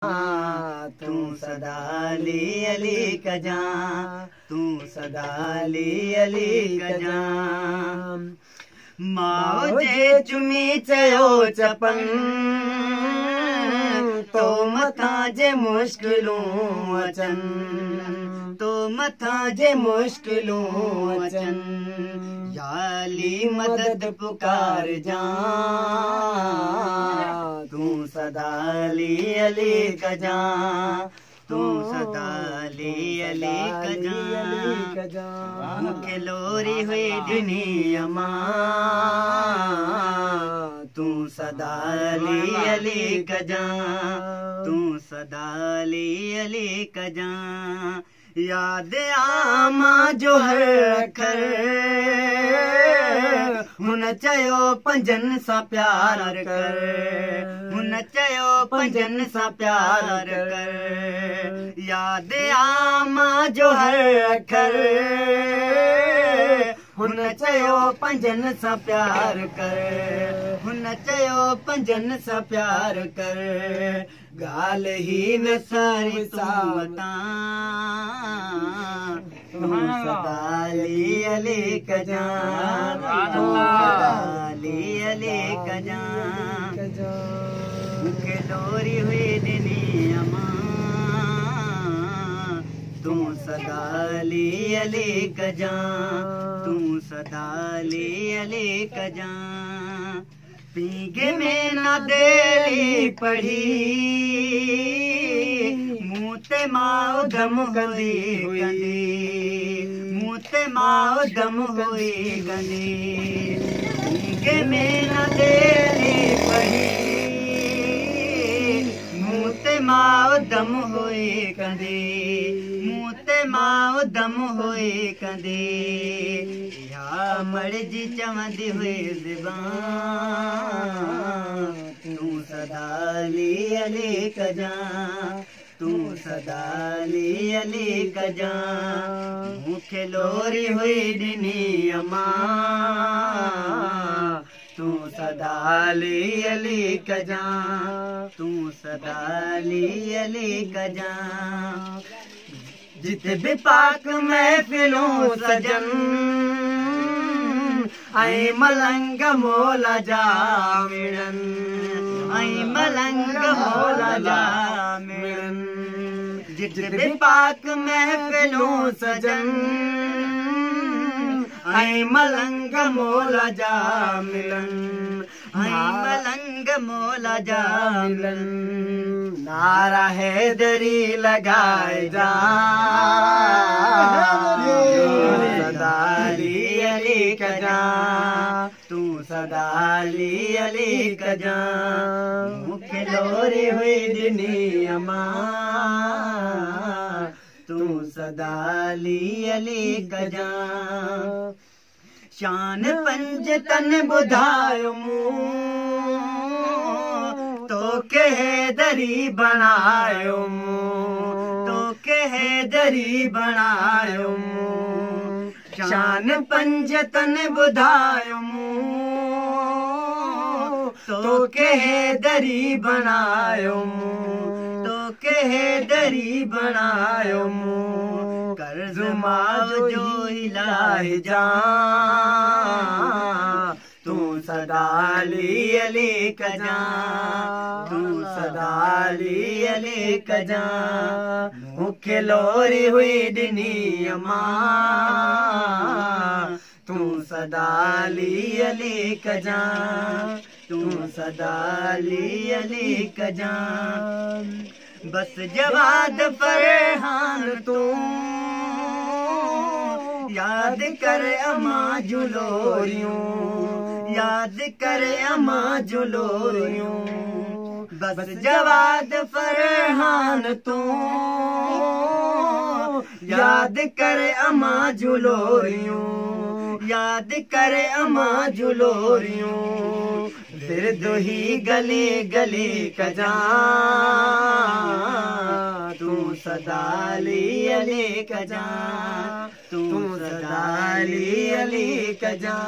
तू सदा अली अली कजा, तू सदा अली अली कजा। माओ जे चुमी चयो चपन, तो मथा जे मुश्किलूं अचन, तो मथा जे मुश्किलूं अचन। या अली मदद पुकार जा, तू सदा अली अली कजा, तू सदा अली अली कजा। मूंखे लोरी हुई ॾिनी अमा, तू सदा अली अली कजा, तू सदा अली अली कजा। याद आमा जो हर अखर, हुन चयो पंजन सां प्यार कर, हुन चयो पंजन सां प्यार कर। याद आमा जो हर अखर, हुन चयो पंजन सां प्यार कर, हुन चयो पंजन सां प्यार कर। ॻाल्हि ही न सारी सावता, तू सदा अली अली कजा, तू सदा अली अली कजा। मूंखे लोरी हुई ॾिनी अमा, तू सदा अली अली कजा, तू सदा अली अली कजा। पीगे में न देली पढ़ी, मूं ते मां दम कंदी कंदी, मूं ते मां दम हुई कंदी। पीगे में न देली पढ़ी, मूं ते मां दम हुई कंदी, मूं ते मां दम हुई कंदी। या मर्जी चवंदी हुई ज़बान, तू सदा अली अली कजा, तू सदा अली अली कजा। मूंखे लोरी हुई ॾिनी अमा, तू सदा अली अली कजा, तू सदा अली अली कजा। जिते भी पाक महफिलों सजन, ऐं मलंग मौला जा मिलन, ऐं मलंग मौला जा मिलन। जिते भी पाक महफिलों सजन, ऐं मलंग मौला जा मिलन, ऐं मलंग मौला जा मिलन। नारा हैदरी लगाए जा, सदा अली अली कजा, तू सदा अली अली कजा। मूंखे लोरी हुई ॾिनी अमा, तू सदा अली अली कजा। शान पंज तन ॿुधायो मूं, तोखे हैदरी बणायो मूं, तोखे हैदरी बणायो मूं। शान पंज तन ॿुधायो मूं, तोखे हैदरी बणायो मूं, तोखे हैदरी बणायो मूं। कर्ज़ मां जो इलाही जा, तू सदा अली अली कजा, तू सदा अली अली कजा। मूंखे लोरी हुई ॾिनी अमा, तू सदा अली अली कजा, तू सदा अली अली कजा। बस जवाद फरहान तू, याद कर अमा जुलोरियूं, याद कर अमा जुलोरियूं। बस जवाद फरहान तू, याद कर अमा जुलोरियूं, याद कर अमा जुलोरियूं। दिर्द ही गली गली कजा, तू सदा अली अली कजा, तू सदा अली अली कजा।